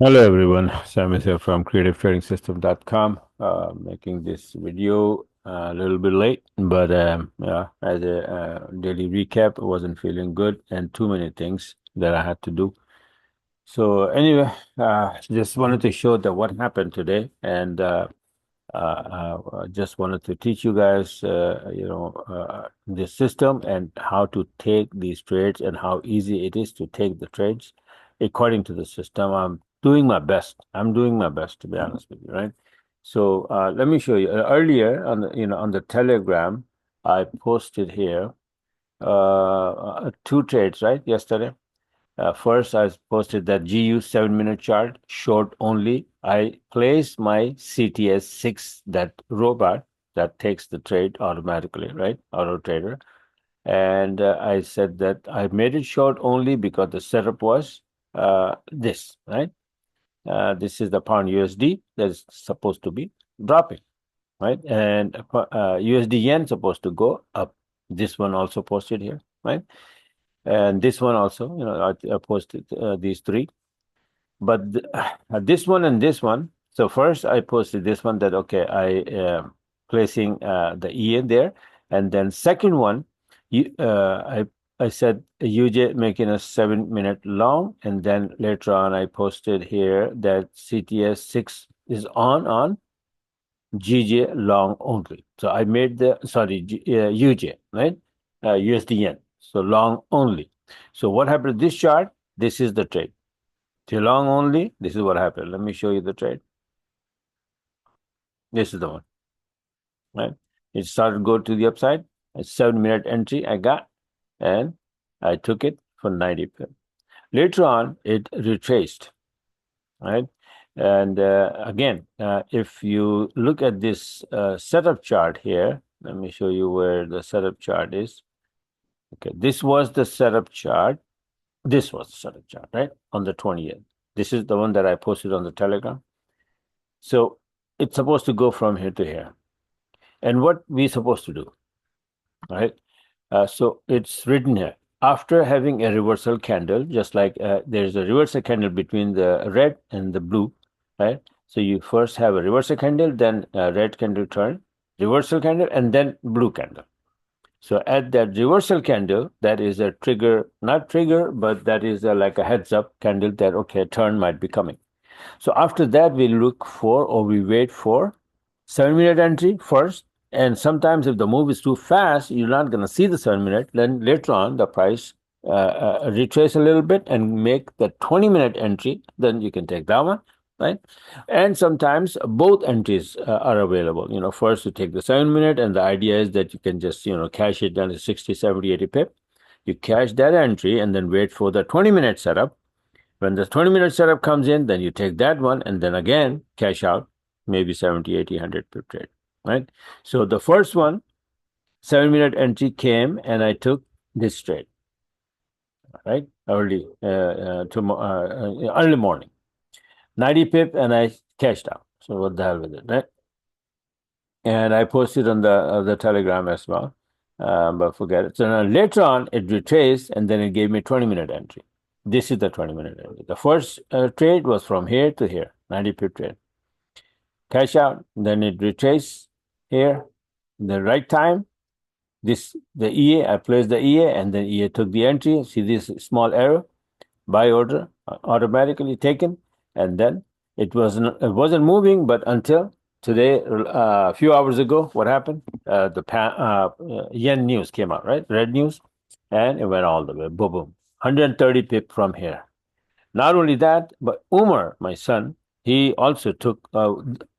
Hello everyone, Sam is here from creativetrading.system.com. Making this video a little bit late, but yeah, as a daily recap, I wasn't feeling good and too many things that I had to do. So anyway, just wanted to show that what happened today, and just wanted to teach you guys, this system and how to take these trades and how easy it is to take the trades according to the system. I'm doing my best. I'm doing my best, to be honest with you, right? So let me show you. Earlier on on the Telegram, I posted here two trades, right, yesterday. First, I posted that GU 7-minute chart, short only. I placed my CTS 6, that robot that takes the trade automatically, right? Auto trader. And I said that I made it short only because the setup was this, right? This is the pound USD that is supposed to be dropping, right? And USD yen supposed to go up. This one also posted here, right? And this one also, I posted these three. But this one and this one. So first I posted this one that okay, placing the EA there, and then second one, I said UJ making a 7-minute long, and then later on I posted here that CTS 6 is on GJ long only. So I made the UJ, right, USD yen, so long only. So what happened to this chart? This is the trade. To long only, this is what happened. Let me show you the trade. This is the one, right? It started to go to the upside. A 7-minute entry I got, and I took it for 90 pips. Later on, it retraced, right? And again, if you look at this setup chart here, let me show you where the setup chart is. Okay, this was the setup chart. This was the setup chart, right? On the 20th. This is the one that I posted on the Telegram. So it's supposed to go from here to here. And what we supposed to do, right? So it's written here. After having a reversal candle, just like there's a reversal candle between the red and the blue, right? So you first have a reversal candle, then a red candle turn, reversal candle, and then blue candle. So at that reversal candle, that is a trigger, not trigger, but that is like a heads up candle that, okay, a turn might be coming. So after that, we look for or we wait for 7-minute entry first. And sometimes if the move is too fast, you're not going to see the 7-minute. Then later on, the price retrace a little bit and make the 20-minute entry. Then you can take that one, right? And sometimes both entries are available. First you take the 7-minute, and the idea is that you can just, cash it down to 60, 70, 80 pip. You cash that entry and then wait for the 20-minute setup. When the 20-minute setup comes in, then you take that one and then again cash out maybe 70, 80, 100 per trade, right? So the first one, 7-minute entry came and I took this trade, right? Early morning, 90 pip, and I cashed out. So what the hell with it, right? And I posted on the Telegram as well, but forget it. So now later on, it retraced and then it gave me 20-minute entry. This is the 20-minute entry. The first trade was from here to here, 90 pip trade. Cash out, then it retraced here, the right time. The EA, I placed the EA, and then EA took the entry. See this small arrow, buy order, automatically taken, and then it wasn't moving, but until today, a few hours ago, what happened? The yen news came out, right? Red news, and it went all the way, boom, boom, 130 pip from here. Not only that, but Umar, my son, he also took.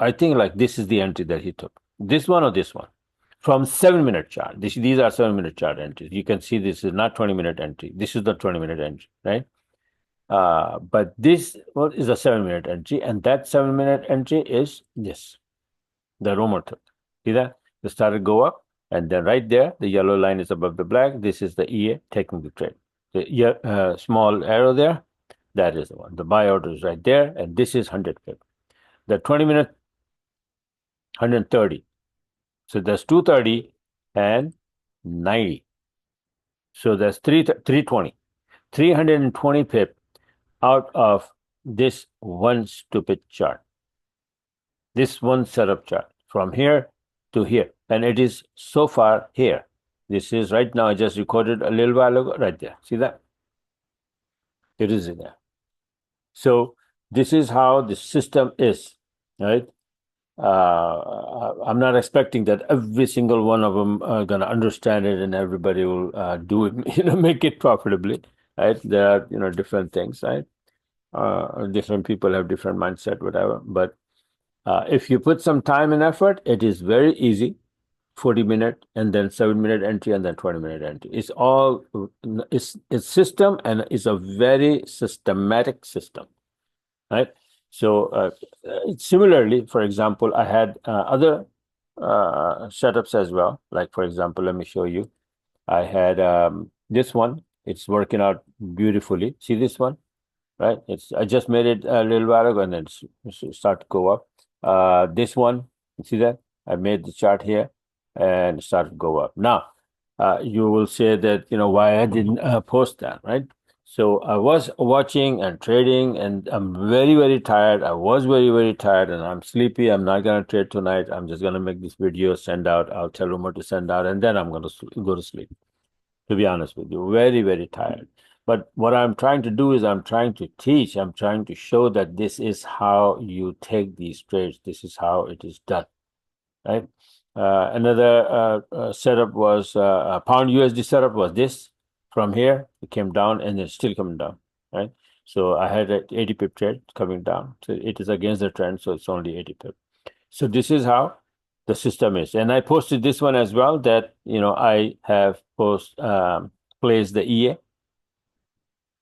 I think like this is the entry that he took. This one or this one, from 7-minute chart. These are 7-minute chart entries. You can see this is not 20-minute entry. This is the 20-minute entry, right? But this one is a 7-minute entry, and that 7-minute entry is this, the Romer took. See that? It started go up, and then right there, the yellow line is above the black. This is the EA taking the trade. The small arrow there, that is the one. The buy order is right there, and this is 100 pip. The 20-minute, 130. So that's 230 and 90. So that's 320. 320 pip out of this one stupid chart, this one setup chart from here to here, and it is so far here. This is right now. I just recorded a little while ago, right there. See that? It is in there. So this is how the system is, right? I'm not expecting that every single one of them are going to understand it and everybody will do it, make it profitably, right? There are, different things, right? Different people have different mindset, whatever. But if you put some time and effort, it is very easy. 40-minute and then 7-minute entry and then 20-minute entry. It's all it's system, and it's a very systematic system, right? So similarly, for example, I had other setups as well. Like for example, let me show you. I had this one. It's working out beautifully. See this one? Right? I just made it a little while ago and then start to go up. This one, you see that? I made the chart here and start to go up. Now, you will say that, why I didn't post that, right? So I was watching and trading and I'm very, very tired. I was very, very tired and I'm sleepy. I'm not going to trade tonight. I'm just going to make this video, send out. I'll tell Rumor to send out and then I'm going to go to sleep, to be honest with you. Very, very tired. But what I'm trying to do is I'm trying to teach, I'm trying to show that this is how you take these trades. This is how it is done, right? Another setup was a pound USD setup was this. From here, it came down and it's still coming down, right? So I had an 80 pip trade coming down. So it is against the trend, so it's only 80 pip. So this is how the system is. And I posted this one as well that, I have placed the EA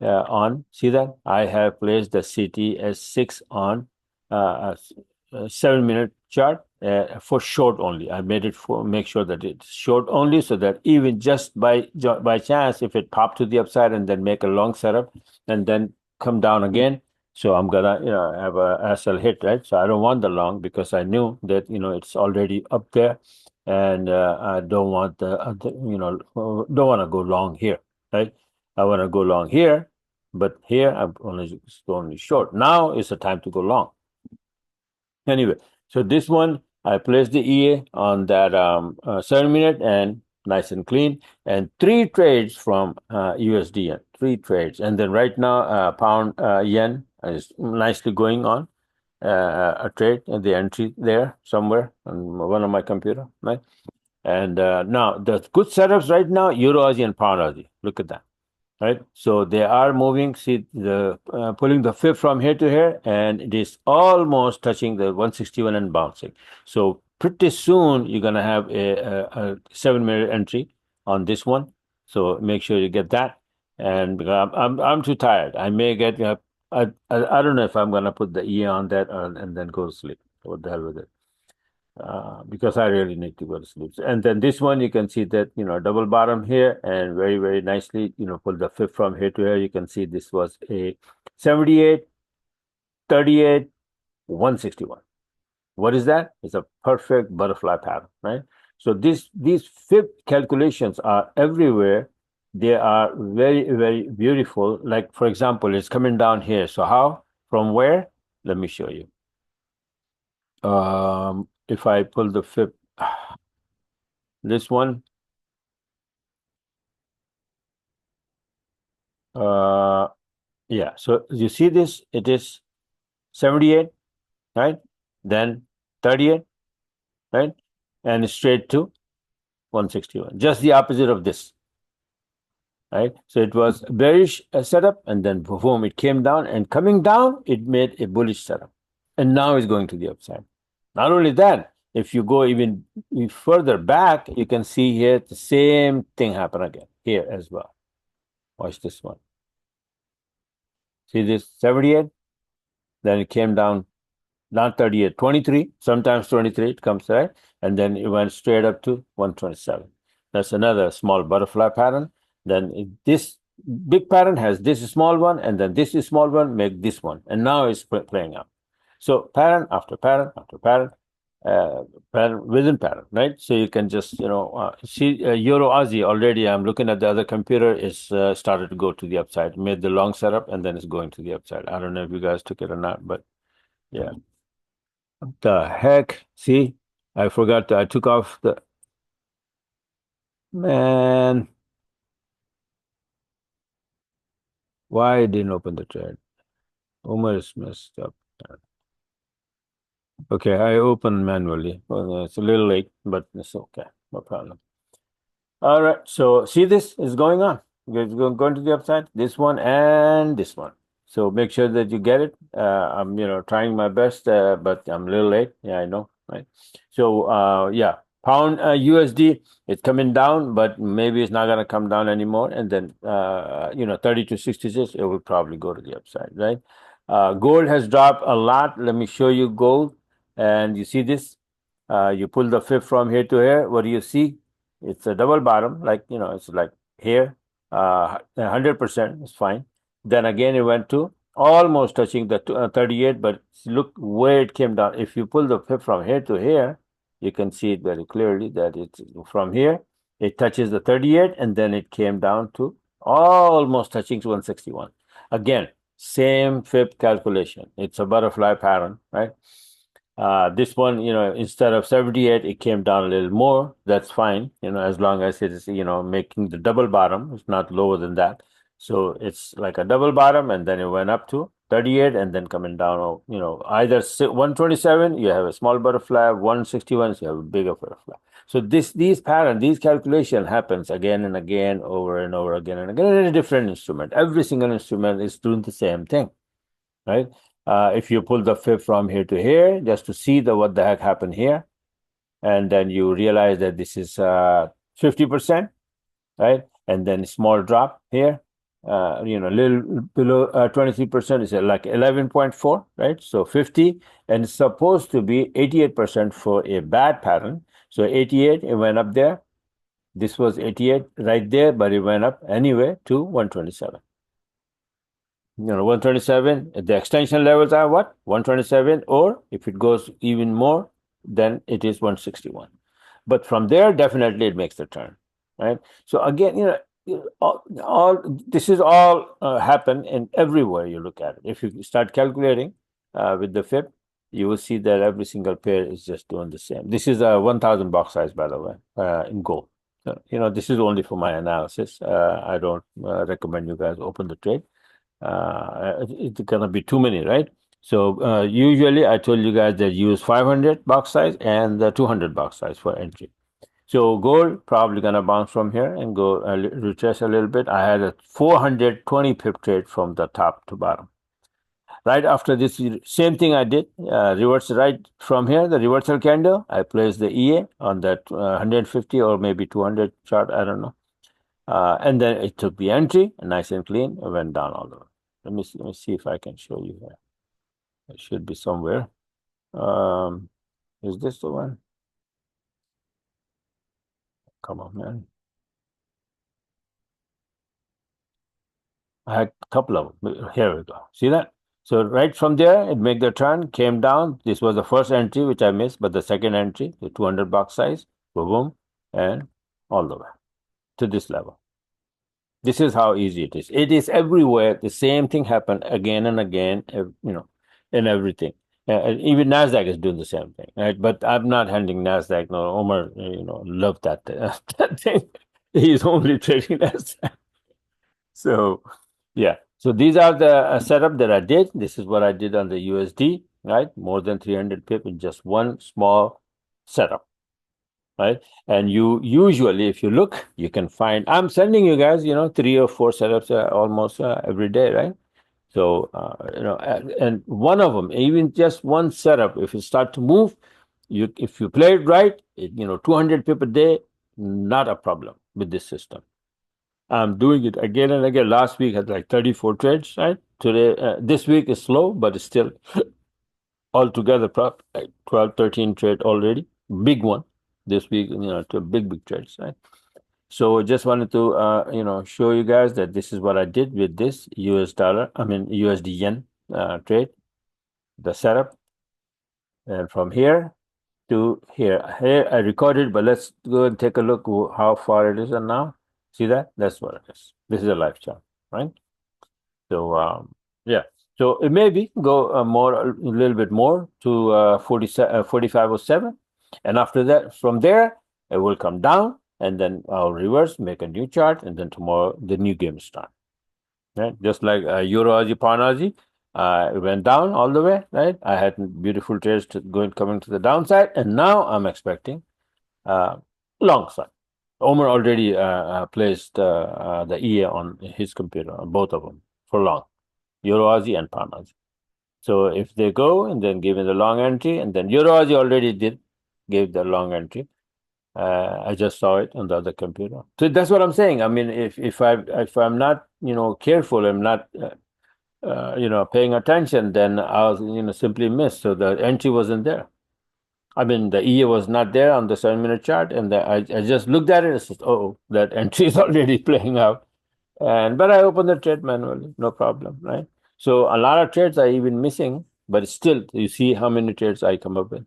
on. See that? I have placed the CT-S6 on a 7-minute chart for short only. I made it for make sure that it's short only, so that even just by chance, if it popped to the upside and then make a long setup and then come down again, so I'm gonna have a SL hit, right? So I don't want the long because I knew that it's already up there, and I don't want don't want to go long here, right? I want to go long here, but here I'm only short. Now is the time to go long. Anyway, so this one I placed the EA on that 7-minute and nice and clean, and 3 trades from USD yen, 3 trades, and then right now pound yen is nicely going on a trade and the entry there somewhere on one of my computer, right? And now the good setups right now, Euro Aussie and Pound Aussie. Look at that. Right, so they are moving. See the pulling the fib from here to here, and it is almost touching the 161 and bouncing. So pretty soon you're gonna have a 7-minute entry on this one. So make sure you get that. And because I'm too tired, I may get. I don't know if I'm gonna put the E on that and then go to sleep. What the hell with it? Because I really need to go to sleep. And then this one, you can see that, double bottom here and very, very nicely, pull the fib from here to here. You can see this was a 78, 38, 161. What is that? It's a perfect butterfly pattern, right? So these fib calculations are everywhere. They are very, very beautiful. Like, for example, it's coming down here. So how? From where? Let me show you. If I pull the fib, this one, yeah. So you see this, it is 78, right? Then 38, right? And straight to 161. Just the opposite of this, right? So it was a bearish setup, and then boom, it came down, and coming down, it made a bullish setup, and now it's going to the upside. Not only that, if you go even further back, you can see here the same thing happen again here as well. Watch this one. See this 78, then it came down, not 38, 23, sometimes 23, it comes right, and then it went straight up to 127. That's another small butterfly pattern. Then this big pattern has this small one, and then this small one make this one, and now it's playing out. So pattern after pattern after pattern, pattern within pattern, right? So you can just see Euro Aussie already. I'm looking at the other computer. It's started to go to the upside. Made the long setup and then it's going to the upside. I don't know if you guys took it or not, but yeah. The heck? See, I forgot. I took off the man. Why it didn't open the trade? Omar is messed up. Okay, I opened manually. Well, it's a little late, but it's okay. No problem. All right, so see this is going on. It's going to the upside, this one and this one. So make sure that you get it. I'm, trying my best, but I'm a little late. Yeah, I know, right? So, yeah, pound USD, it's coming down, but maybe it's not going to come down anymore. And then, 30 to 66, it will probably go to the upside, right? Gold has dropped a lot. Let me show you gold. And you see this? You pull the fib from here to here. What do you see? It's a double bottom, like, it's like here, 100% is fine. Then again, it went to almost touching the 38, but look where it came down. If you pull the fib from here to here, you can see it very clearly that it's from here, it touches the 38, and then it came down to almost touching to 161. Again, same fib calculation. It's a butterfly pattern, right? This one, instead of 78, it came down a little more. That's fine, as long as it is, making the double bottom. It's not lower than that. So it's like a double bottom, and then it went up to 38, and then coming down, either 127, you have a small butterfly, 161, you have a bigger butterfly. So these calculation happens again and again, over and over again and again in a different instrument. Every single instrument is doing the same thing, right? If you pull the fib from here to here, just to see what the heck happened here, and then you realize that this is 50%, right? And then small drop here, little below 23% is like 11.4, right? So 50, and it's supposed to be 88% for a bad pattern. So 88, it went up there. This was 88 right there, but it went up anyway to 127. 127, the extension levels are what? 127, or if it goes even more, then it is 161. But from there, definitely it makes the turn, right? So again, all this is all happen in everywhere you look at it. If you start calculating with the fib, you will see that every single pair is just doing the same. This is a 1,000 box size, by the way, in gold. So, this is only for my analysis. I don't recommend you guys open the trade. It's gonna be too many, right? So usually I told you guys that use 500 box size and the 200 box size for entry. So gold probably gonna bounce from here and go retest a little bit. I had a 420 pip trade from the top to bottom. Right after this, same thing I did. Reverse right from here, the reversal candle. I placed the EA on that 150 or maybe 200 chart. I don't know. And then it took the entry, nice and clean, and went down all the way. Let me see if I can show you here. It should be somewhere. Is this the one? Come on, man. I had a couple of them. Here we go. See that? So right from there, it made the turn, came down. This was the first entry, which I missed, but the second entry, the 200 box size, boom, boom, and all the way to this level. This is how easy it is. It is everywhere. The same thing happened again and again, in everything. Even Nasdaq is doing the same thing, right? But I'm not handling Nasdaq. No, Omar, love that that thing. He's only trading Nasdaq. So, yeah. So these are the setup that I did. This is what I did on the USD, right? More than 300 pip in just one small setup, right? And you usually, if you look, you can find, I'm sending you guys, 3 or 4 setups almost every day, right? So, and one of them, even just one setup, if you start to move, if you play it right, 200 pip a day, not a problem with this system. I'm doing it again and again. Last week had like 34 trades, right? Today, this week is slow, but it's still altogether like 12, 13 trade already. Big one this week, to big trades, right? So just wanted to, show you guys that this is what I did with this USD yen trade, the setup. And from here, to here. Here I recorded, but let's go and take a look how far it is now. See that? That's what it is. This is a live chart, right? So yeah. So it maybe go a little bit more to 4507, and after that, from there it will come down, and then I'll reverse, make a new chart, and then tomorrow the new game start. Right, just like Euro Aussie, Pound Aussie, it went down all the way. Right, I had beautiful trades coming to the downside, and now I'm expecting long side. Omer already placed the EA on his computer, on both of them, for long, Euro Aussie and Pound Aussie. So if they go and then give me the long entry, and then Euro Aussie already gave the long entry. I just saw it on the other computer. So that's what I'm saying. I mean, if I'm not careful, I'm not paying attention, then I'll simply miss. So the entry wasn't there. I mean, the EA was not there on the 7-minute chart, and I just looked at it and said, "Oh, that entry is already playing out." But I opened the trade manually, no problem, right? So a lot of trades are even missing, but still, you see how many trades I come up with,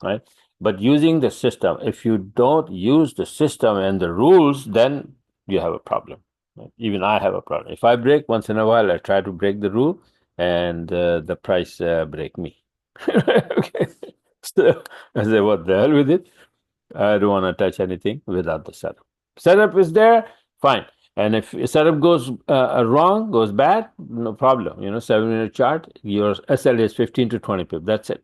right? But using the system, if you don't use the system and the rules, then you have a problem. Right? Even I have a problem. If I break once in a while, I try to break the rule, and the price break me. Okay, so I say, what the hell with it? I don't want to touch anything without the setup. Setup is there, fine. And if setup goes wrong, goes bad, no problem. 7-minute chart, your SL is 15 to 20 pip. That's it.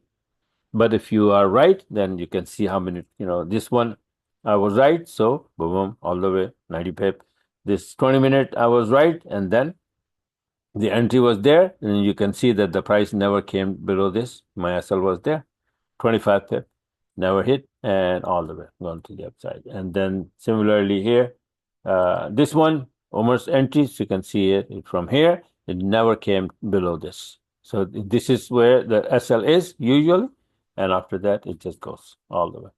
But if you are right, then you can see how many, this one I was right. So boom, boom, all the way, 90 pip. This 20-minute I was right. And then the entry was there. And you can see that the price never came below this. My SL was there, 25 pip, never hit, and all the way gone to the upside. And then similarly here, this one, almost entries, you can see it from here. It never came below this. So this is where the SL is usually. And after that, it just goes all the way.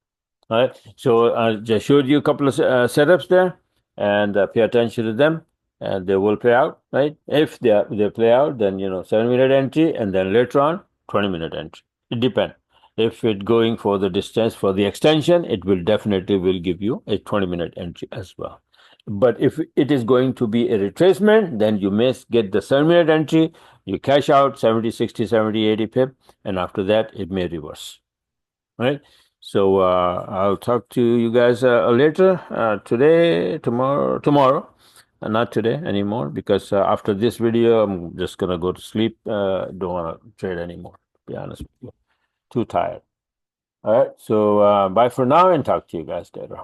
All right. So I just showed you a couple of setups there, and pay attention to them, and they will play out, right? If they play out, then 7-minute entry, and then later on 20-minute entry. It depends. If it going for the distance for the extension, it will definitely give you a 20-minute entry as well. But if it is going to be a retracement, then you may get the 7-minute entry, you cash out 70, 60, 70, 80 pip, and after that, it may reverse. Right? So I'll talk to you guys later, today, tomorrow, not today anymore, because after this video, I'm just going to go to sleep. Don't want to trade anymore, to be honest with you. Too tired. All right. So bye for now, and talk to you guys later.